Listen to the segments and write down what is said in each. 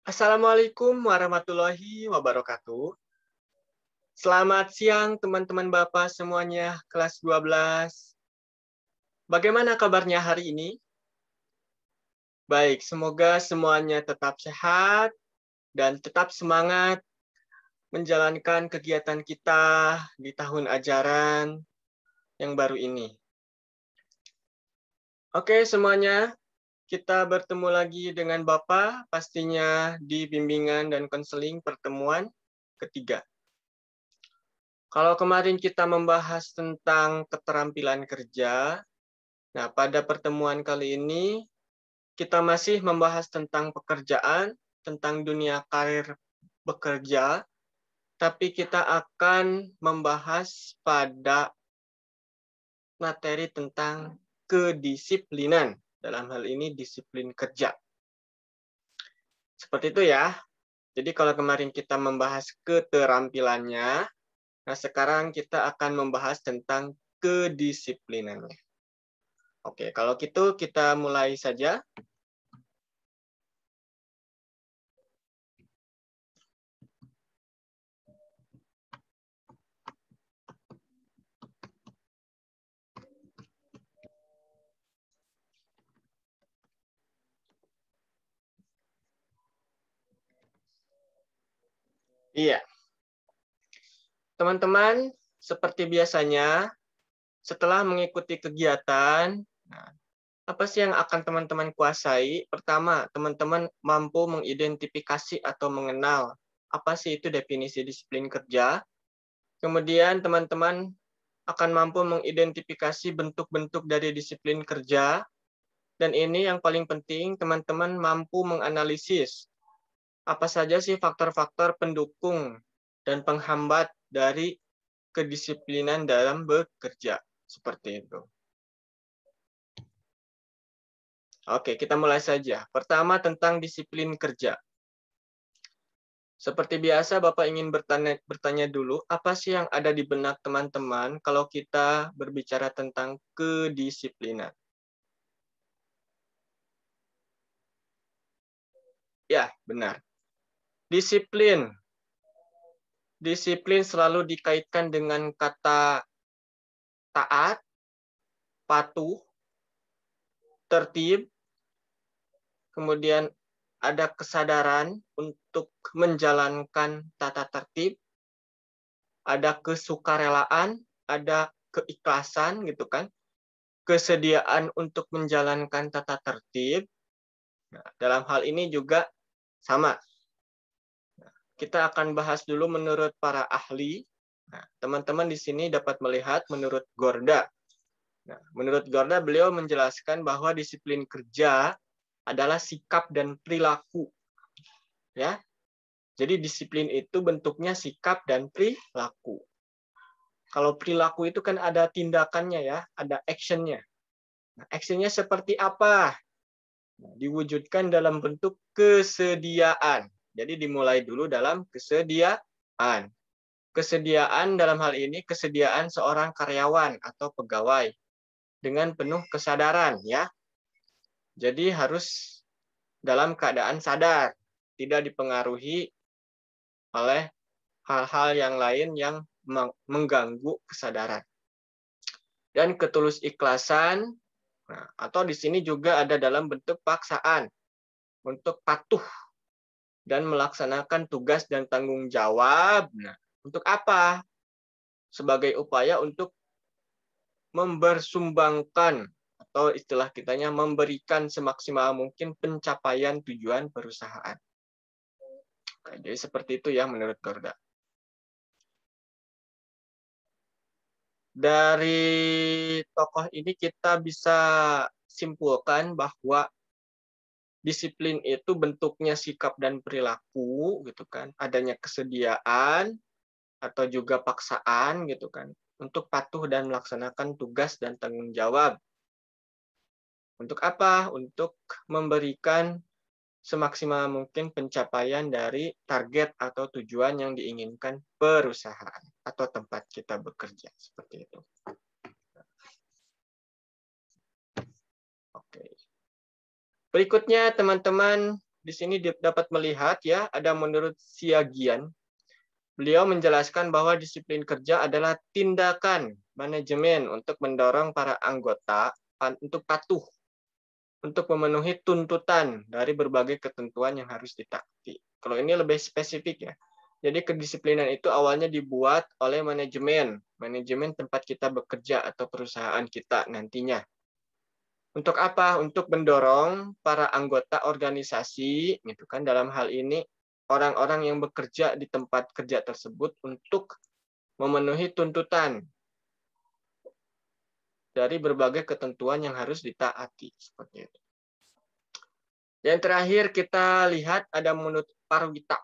Assalamualaikum warahmatullahi wabarakatuh. Selamat siang teman-teman Bapak semuanya, kelas 12. Bagaimana kabarnya hari ini? Baik, semoga semuanya tetap sehat dan tetap semangat menjalankan kegiatan kita di tahun ajaran yang baru ini. Oke semuanya, kita bertemu lagi dengan Bapak pastinya di bimbingan dan konseling pertemuan ketiga. Kalau kemarin kita membahas tentang keterampilan kerja, nah pada pertemuan kali ini kita masih membahas tentang pekerjaan, tentang dunia karir bekerja, tapi kita akan membahas pada materi tentang kedisiplinan, dalam hal ini disiplin kerja. Seperti itu ya. Jadi kalau kemarin kita membahas keterampilannya, nah sekarang kita akan membahas tentang kedisiplinannya. Oke, kalau gitu kita mulai saja. Iya, teman-teman, seperti biasanya, setelah mengikuti kegiatan, nah, apa sih yang akan teman-teman kuasai? Pertama, teman-teman mampu mengidentifikasi atau mengenal apa sih itu definisi disiplin kerja. Kemudian teman-teman akan mampu mengidentifikasi bentuk-bentuk dari disiplin kerja. Dan ini yang paling penting, teman-teman mampu menganalisis apa saja sih faktor-faktor pendukung dan penghambat dari kedisiplinan dalam bekerja. Seperti itu. Oke, kita mulai saja. Pertama tentang disiplin kerja. Seperti biasa, Bapak ingin bertanya dulu, apa sih yang ada di benak teman-teman kalau kita berbicara tentang kedisiplinan? Ya, benar. Disiplin. Disiplin selalu dikaitkan dengan kata taat, patuh, tertib, kemudian ada kesadaran untuk menjalankan tata tertib, ada kesukarelaan, ada keikhlasan gitu kan, kesediaan untuk menjalankan tata tertib. Nah, dalam hal ini juga sama. Kita akan bahas dulu menurut para ahli. Nah, teman-teman di sini dapat melihat menurut Gorda. Nah, menurut Gorda, beliau menjelaskan bahwa disiplin kerja adalah sikap dan perilaku. Ya, jadi disiplin itu bentuknya sikap dan perilaku. Kalau perilaku itu kan ada tindakannya ya, ada actionnya. Nah, actionnya seperti apa? Nah, diwujudkan dalam bentuk kesediaan. Jadi dimulai dulu dalam kesediaan. Kesediaan dalam hal ini kesediaan seorang karyawan atau pegawai dengan penuh kesadaran ya. Jadi harus dalam keadaan sadar, tidak dipengaruhi oleh hal-hal yang lain yang mengganggu kesadaran. Dan ketulus ikhlasan, nah, atau di sini juga ada dalam bentuk paksaan untuk patuh dan melaksanakan tugas dan tanggung jawab. Nah, untuk apa? Sebagai upaya untuk membersumbangkan atau istilah kitanya memberikan semaksimal mungkin pencapaian tujuan perusahaan. Jadi seperti itu ya menurut Gorda. Dari tokoh ini kita bisa simpulkan bahwa disiplin itu bentuknya sikap dan perilaku gitu kan, adanya kesediaan atau juga paksaan gitu kan untuk patuh dan melaksanakan tugas dan tanggung jawab. Untuk apa? Untuk memberikan semaksimal mungkin pencapaian dari target atau tujuan yang diinginkan perusahaan atau tempat kita bekerja seperti itu. Oke. Berikutnya teman-teman di sini dapat melihat ya, ada menurut Siagian, beliau menjelaskan bahwa disiplin kerja adalah tindakan manajemen untuk mendorong para anggota untuk patuh, untuk memenuhi tuntutan dari berbagai ketentuan yang harus ditaati. Kalau ini lebih spesifik ya. Jadi kedisiplinan itu awalnya dibuat oleh manajemen tempat kita bekerja atau perusahaan kita nantinya. Untuk apa? Untuk mendorong para anggota organisasi, gitu kan, dalam hal ini orang-orang yang bekerja di tempat kerja tersebut untuk memenuhi tuntutan dari berbagai ketentuan yang harus ditaati, seperti itu. Yang terakhir kita lihat ada menurut Parwita.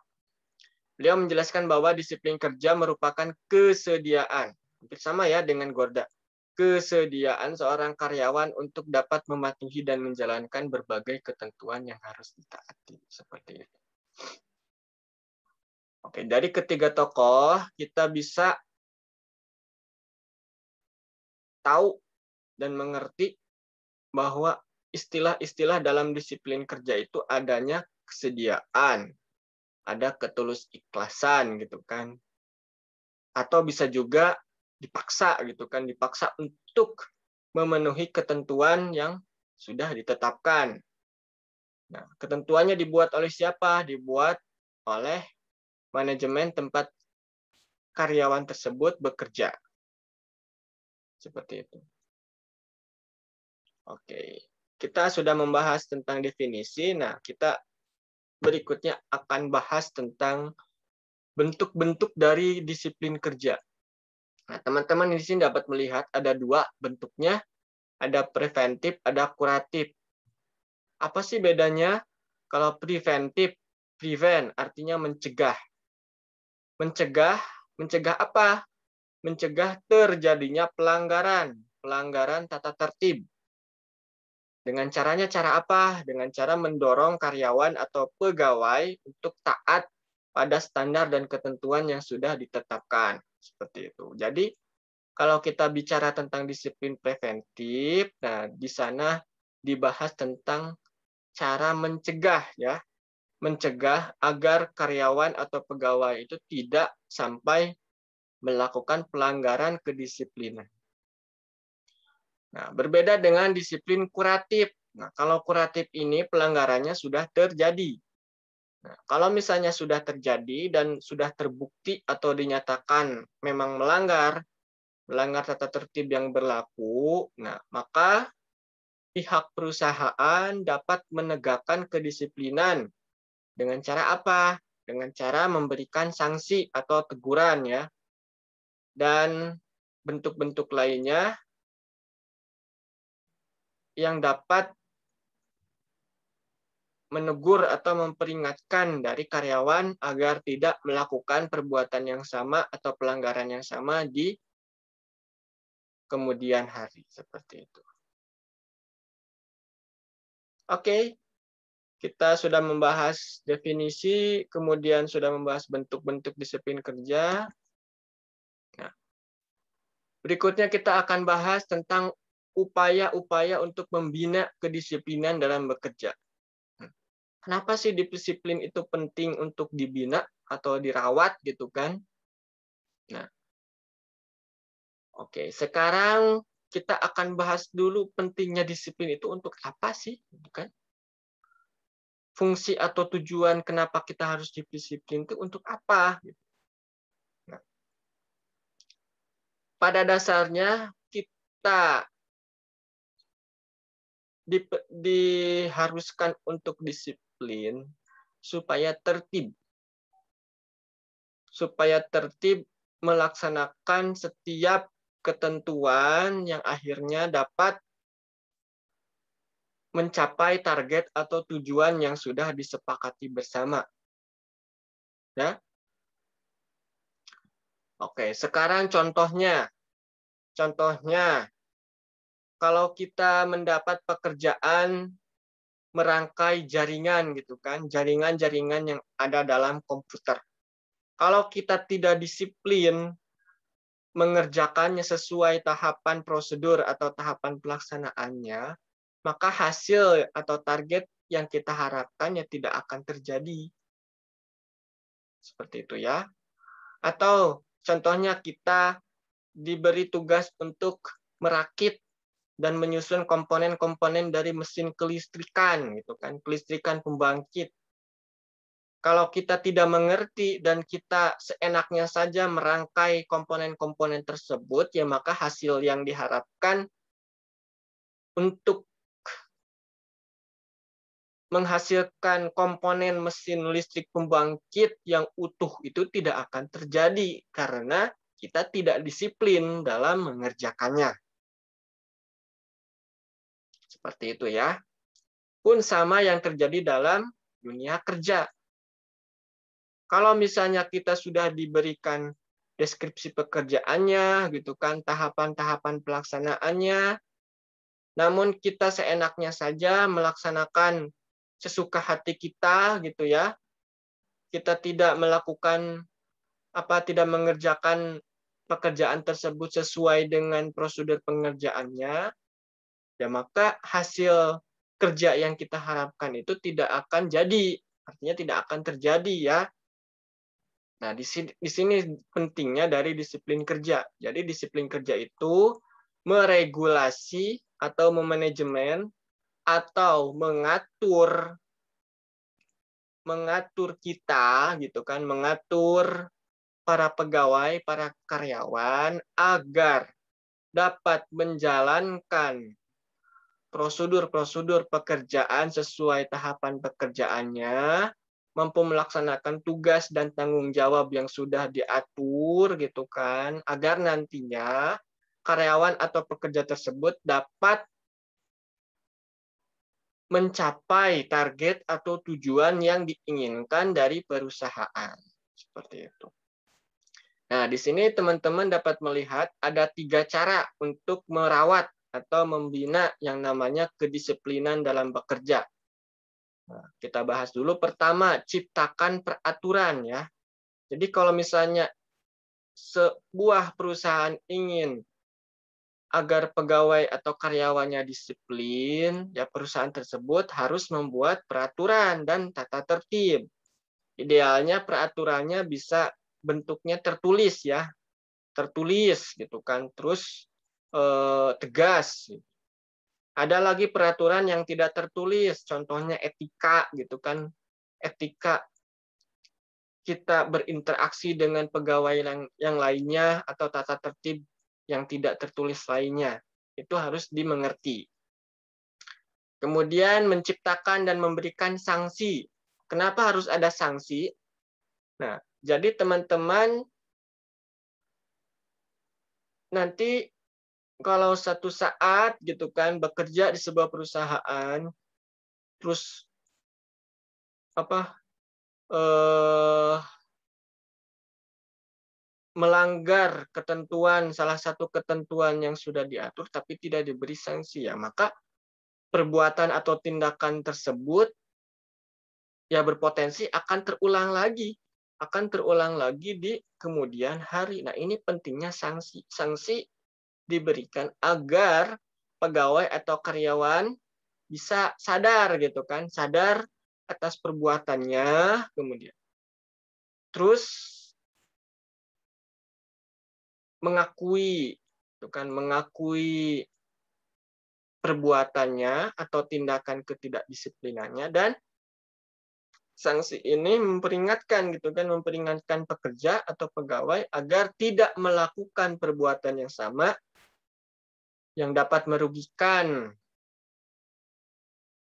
Beliau menjelaskan bahwa disiplin kerja merupakan kesediaan, hampir sama ya dengan Gorda. Kesediaan seorang karyawan untuk dapat mematuhi dan menjalankan berbagai ketentuan yang harus ditaati, seperti itu. Oke, dari ketiga tokoh kita bisa tahu dan mengerti bahwa istilah-istilah dalam disiplin kerja itu adanya kesediaan, ada ketulus ikhlasan gitu kan. Atau bisa juga dipaksa gitu kan, dipaksa untuk memenuhi ketentuan yang sudah ditetapkan. Nah, ketentuannya dibuat oleh siapa? Dibuat oleh manajemen tempat karyawan tersebut bekerja. Seperti itu. Oke. Kita sudah membahas tentang definisi. Nah, kita berikutnya akan bahas tentang bentuk-bentuk dari disiplin kerja. Nah, teman-teman di sini dapat melihat ada dua bentuknya, ada preventif, ada kuratif. Apa sih bedanya? Kalau preventif, prevent artinya mencegah. Mencegah apa? Mencegah terjadinya pelanggaran tata tertib. Dengan caranya cara apa? Dengan cara mendorong karyawan atau pegawai untuk taat pada standar dan ketentuan yang sudah ditetapkan. Seperti itu. Jadi, kalau kita bicara tentang disiplin preventif, nah di sana dibahas tentang cara mencegah ya, mencegah agar karyawan atau pegawai itu tidak sampai melakukan pelanggaran kedisiplinan. Nah, berbeda dengan disiplin kuratif. Nah, kalau kuratif ini pelanggarannya sudah terjadi. Nah, kalau misalnya sudah terjadi dan sudah terbukti atau dinyatakan memang melanggar tata tertib yang berlaku, nah maka pihak perusahaan dapat menegakkan kedisiplinan dengan cara apa? Dengan cara memberikan sanksi atau teguran ya. Dan bentuk-bentuk lainnya yang dapat menegur atau memperingatkan dari karyawan agar tidak melakukan perbuatan yang sama atau pelanggaran yang sama di kemudian hari, seperti itu. Oke, kita sudah membahas definisi, kemudian sudah membahas bentuk-bentuk disiplin kerja. Nah, berikutnya kita akan bahas tentang upaya-upaya untuk membina kedisiplinan dalam bekerja. Kenapa sih disiplin itu penting untuk dibina atau dirawat gitu kan? Nah, oke, sekarang kita akan bahas dulu pentingnya disiplin itu untuk apa sih, bukan? Fungsi atau tujuan kenapa kita harus disiplin itu untuk apa? Nah, pada dasarnya kita diharuskan untuk disiplin supaya tertib melaksanakan setiap ketentuan yang akhirnya dapat mencapai target atau tujuan yang sudah disepakati bersama. Ya. Oke, sekarang contohnya kalau kita mendapat pekerjaan merangkai jaringan gitu kan, jaringan-jaringan yang ada dalam komputer. Kalau kita tidak disiplin mengerjakannya sesuai tahapan prosedur atau tahapan pelaksanaannya, maka hasil atau target yang kita harapkan ya tidak akan terjadi. Seperti itu ya. Atau contohnya kita diberi tugas untuk merakit dan menyusun komponen-komponen dari mesin kelistrikan gitu kan, kelistrikan pembangkit. Kalau kita tidak mengerti dan kita seenaknya saja merangkai komponen-komponen tersebut, ya maka hasil yang diharapkan untuk menghasilkan komponen mesin listrik pembangkit yang utuh itu tidak akan terjadi karena kita tidak disiplin dalam mengerjakannya. Seperti itu ya. Pun sama yang terjadi dalam dunia kerja. Kalau misalnya kita sudah diberikan deskripsi pekerjaannya, gitu kan, tahapan-tahapan pelaksanaannya, namun kita seenaknya saja melaksanakan sesuka hati kita, gitu ya. Kita tidak melakukan tidak mengerjakan pekerjaan tersebut sesuai dengan prosedur pengerjaannya, ya maka hasil kerja yang kita harapkan itu tidak akan jadi, artinya tidak akan terjadi ya. Nah, di sini pentingnya dari disiplin kerja. Jadi disiplin kerja itu meregulasi atau memanajemen atau mengatur kita gitu kan, mengatur para pegawai, para karyawan agar dapat menjalankan prosedur-prosedur pekerjaan sesuai tahapan pekerjaannya, mampu melaksanakan tugas dan tanggung jawab yang sudah diatur gitu kan, agar nantinya karyawan atau pekerja tersebut dapat mencapai target atau tujuan yang diinginkan dari perusahaan. Seperti itu. Nah, di sini teman-teman dapat melihat ada 3 cara untuk merawat atau membina yang namanya kedisiplinan dalam bekerja. Nah, kita bahas dulu pertama, ciptakan peraturan ya. Jadi kalau misalnya sebuah perusahaan ingin agar pegawai atau karyawannya disiplin, ya perusahaan tersebut harus membuat peraturan dan tata tertib. Idealnya peraturannya bisa bentuknya tertulis ya, tertulis gitu kan, terus tegas. Ada lagi peraturan yang tidak tertulis, contohnya etika gitu kan, etika kita berinteraksi dengan pegawai yang lainnya atau tata tertib yang tidak tertulis lainnya. Itu harus dimengerti. Kemudian menciptakan dan memberikan sanksi. Kenapa harus ada sanksi? Nah, jadi teman-teman nanti kalau satu saat gitu kan bekerja di sebuah perusahaan, terus melanggar ketentuan, salah satu ketentuan yang sudah diatur tapi tidak diberi sanksi, ya maka perbuatan atau tindakan tersebut ya berpotensi akan terulang lagi di kemudian hari. Nah, ini pentingnya sanksi. Sanksi diberikan agar pegawai atau karyawan bisa sadar gitu kan, sadar atas perbuatannya, kemudian terus mengakui perbuatannya atau tindakan ketidakdisiplinannya, dan sanksi ini memperingatkan pekerja atau pegawai agar tidak melakukan perbuatan yang sama yang dapat merugikan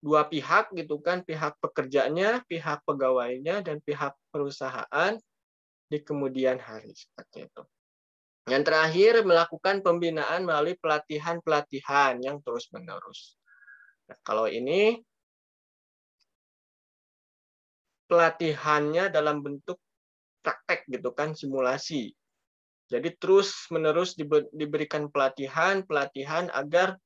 dua pihak gitu kan, pihak pekerjanya, pihak pegawainya, dan pihak perusahaan di kemudian hari, seperti itu. Yang terakhir, melakukan pembinaan melalui pelatihan-pelatihan yang terus-menerus. Nah, kalau ini pelatihannya dalam bentuk praktek gitu kan, simulasi. Jadi terus-menerus diberikan pelatihan agar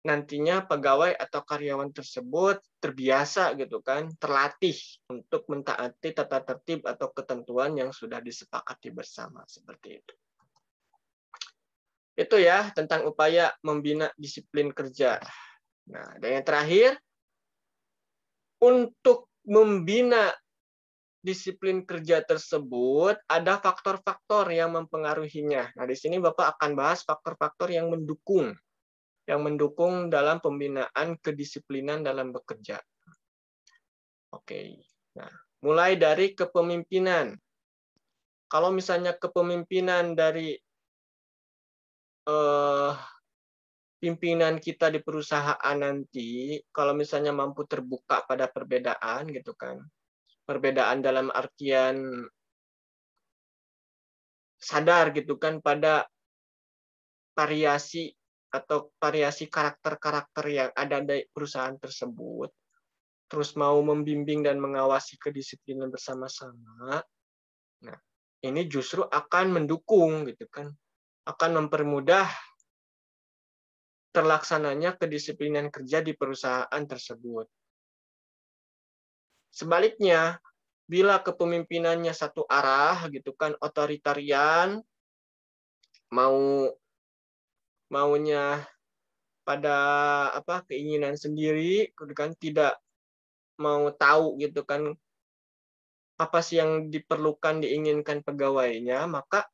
nantinya pegawai atau karyawan tersebut terbiasa gitu kan, terlatih untuk mentaati tata tertib atau ketentuan yang sudah disepakati bersama, seperti itu. Itu ya tentang upaya membina disiplin kerja. Nah, dan yang terakhir, untuk membina disiplin kerja tersebut, ada faktor-faktor yang mempengaruhinya. Nah, di sini Bapak akan bahas faktor-faktor yang mendukung dalam pembinaan kedisiplinan dalam bekerja. Oke. Nah, mulai dari kepemimpinan. Kalau misalnya kepemimpinan dari pimpinan kita di perusahaan nanti, kalau misalnya mampu terbuka pada perbedaan gitu kan. Perbedaan dalam artian sadar gitu kan pada variasi atau variasi karakter-karakter yang ada di perusahaan tersebut. Terus mau membimbing dan mengawasi kedisiplinan bersama-sama. Nah, ini justru akan mendukung gitu kan. Akan mempermudah terlaksananya kedisiplinan kerja di perusahaan tersebut. Sebaliknya, bila kepemimpinannya satu arah gitu kan, otoritarian, maunya pada keinginan sendiri gitu kan, tidak mau tahu gitu kan apa sih yang diperlukan diinginkan pegawainya, maka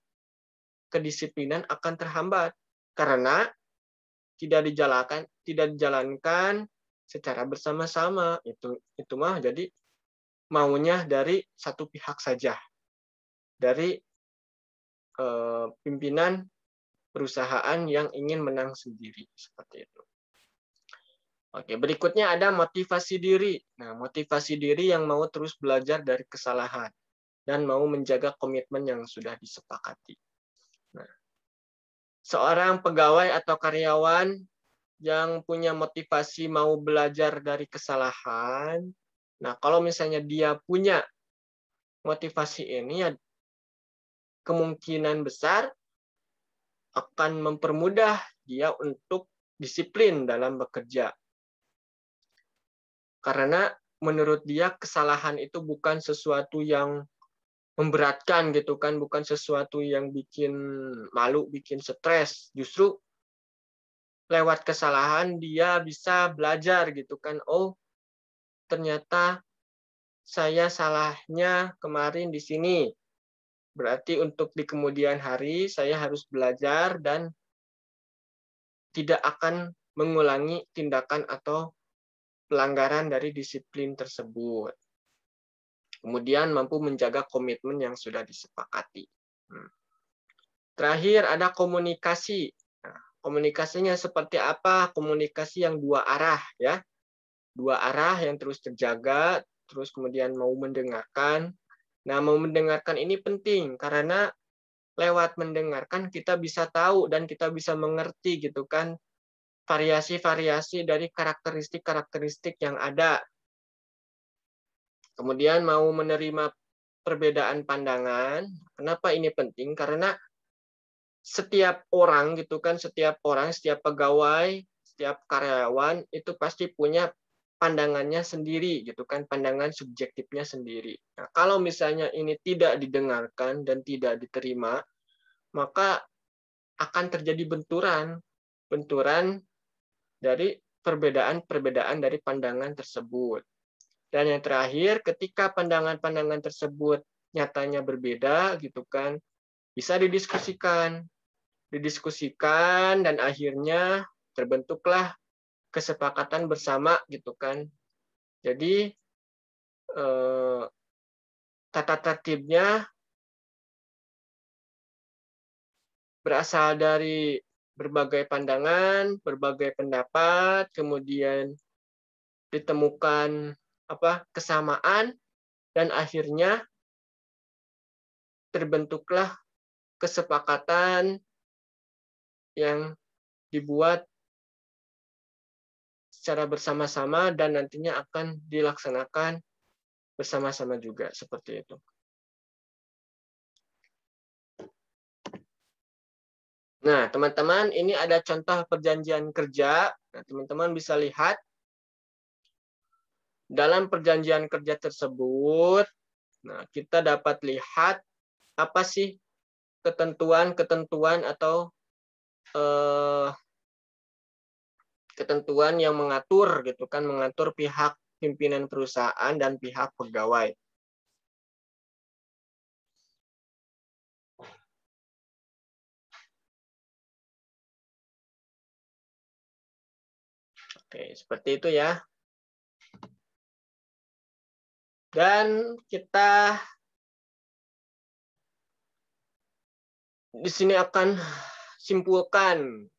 kedisiplinan akan terhambat karena tidak dijalankan secara bersama-sama. Itu mah jadi maunya dari satu pihak saja, dari pimpinan perusahaan yang ingin menang sendiri, seperti itu. Oke, berikutnya ada motivasi diri. Nah, motivasi diri yang mau terus belajar dari kesalahan dan mau menjaga komitmen yang sudah disepakati. Nah, seorang pegawai atau karyawan yang punya motivasi mau belajar dari kesalahan, nah kalau misalnya dia punya motivasi ini, ya kemungkinan besar akan mempermudah dia untuk disiplin dalam bekerja. Karena menurut dia kesalahan itu bukan sesuatu yang memberatkan gitu kan, bukan sesuatu yang bikin malu, bikin stres. Justru lewat kesalahan dia bisa belajar gitu kan. Oh, ternyata saya salahnya kemarin di sini. Berarti untuk di kemudian hari saya harus belajar dan tidak akan mengulangi tindakan atau pelanggaran dari disiplin tersebut. Kemudian mampu menjaga komitmen yang sudah disepakati. Terakhir ada komunikasi. Nah, komunikasinya seperti apa? Komunikasi yang dua arah ya. Dua arah yang terus terjaga, terus kemudian mau mendengarkan. Nah, mau mendengarkan ini penting karena lewat mendengarkan kita bisa tahu dan kita bisa mengerti gitu kan variasi-variasi dari karakteristik-karakteristik yang ada. Kemudian mau menerima perbedaan pandangan. Kenapa ini penting? Karena setiap orang gitu kan, setiap pegawai, setiap karyawan itu pasti punya pandangannya sendiri gitu kan, pandangan subjektifnya sendiri. Nah, kalau misalnya ini tidak didengarkan dan tidak diterima, maka akan terjadi benturan dari perbedaan-perbedaan dari pandangan tersebut. Dan yang terakhir, ketika pandangan-pandangan tersebut nyatanya berbeda gitu kan, bisa didiskusikan dan akhirnya terbentuklah kesepakatan bersama gitu kan. Jadi tata tertibnya berasal dari berbagai pandangan, berbagai pendapat, kemudian ditemukan kesamaan dan akhirnya terbentuklah kesepakatan yang dibuat secara bersama-sama dan nantinya akan dilaksanakan bersama-sama juga seperti itu. Nah, teman-teman, ini ada contoh perjanjian kerja. Nah, teman-teman bisa lihat dalam perjanjian kerja tersebut. Nah, kita dapat lihat apa sih ketentuan-ketentuan atau ketentuan yang mengatur gitu kan, mengatur pihak pimpinan perusahaan dan pihak pegawai. Oke, seperti itu ya. Dan kita di sini akan simpulkan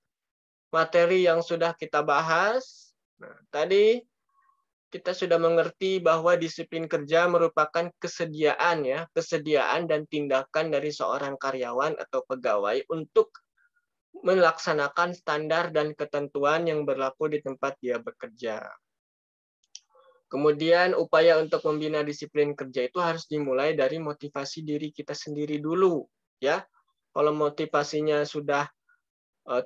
materi yang sudah kita bahas. Nah, tadi kita sudah mengerti bahwa disiplin kerja merupakan kesediaan ya, kesediaan dan tindakan dari seorang karyawan atau pegawai untuk melaksanakan standar dan ketentuan yang berlaku di tempat dia bekerja. Kemudian upaya untuk membina disiplin kerja itu harus dimulai dari motivasi diri kita sendiri dulu, ya. Kalau motivasinya sudah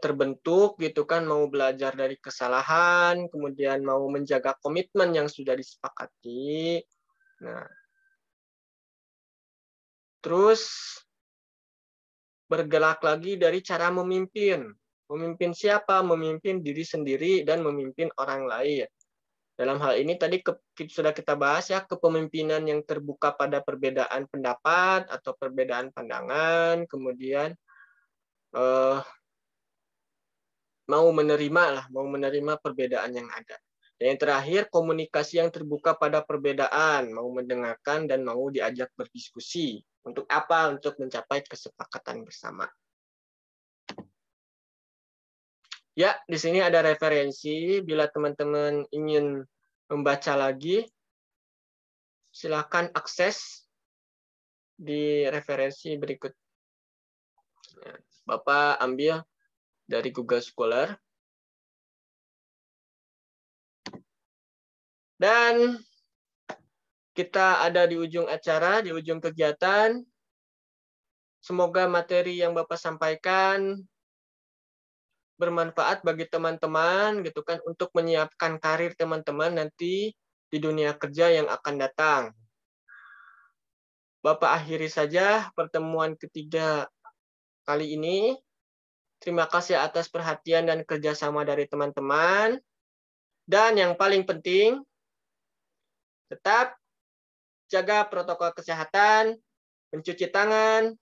terbentuk gitu kan, mau belajar dari kesalahan, kemudian mau menjaga komitmen yang sudah disepakati. Nah, terus bergerak lagi dari cara memimpin. Memimpin siapa? Memimpin diri sendiri dan memimpin orang lain. Dalam hal ini tadi sudah kita bahas ya, kepemimpinan yang terbuka pada perbedaan pendapat atau perbedaan pandangan, kemudian mau menerima perbedaan yang ada. Dan yang terakhir, komunikasi yang terbuka pada perbedaan, mau mendengarkan dan mau diajak berdiskusi. Untuk apa? Untuk mencapai kesepakatan bersama. Ya, di sini ada referensi. Bila teman-teman ingin membaca lagi, silakan akses di referensi berikut. Bapak ambil dari Google Scholar. Dan kita ada di ujung acara, di ujung kegiatan. Semoga materi yang Bapak sampaikan bermanfaat bagi teman-teman gitu kan, untuk menyiapkan karir teman-teman nanti di dunia kerja yang akan datang. Bapak akhiri saja pertemuan ketiga kali ini. Terima kasih atas perhatian dan kerjasama dari teman-teman. Dan yang paling penting, tetap jaga protokol kesehatan, mencuci tangan,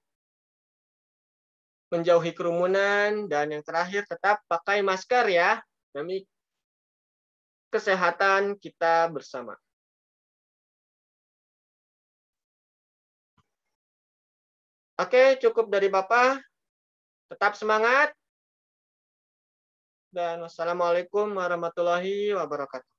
menjauhi kerumunan, dan yang terakhir tetap pakai masker ya, demi kesehatan kita bersama. Oke, cukup dari Bapak. Tetap semangat. Dan wassalamualaikum warahmatullahi wabarakatuh.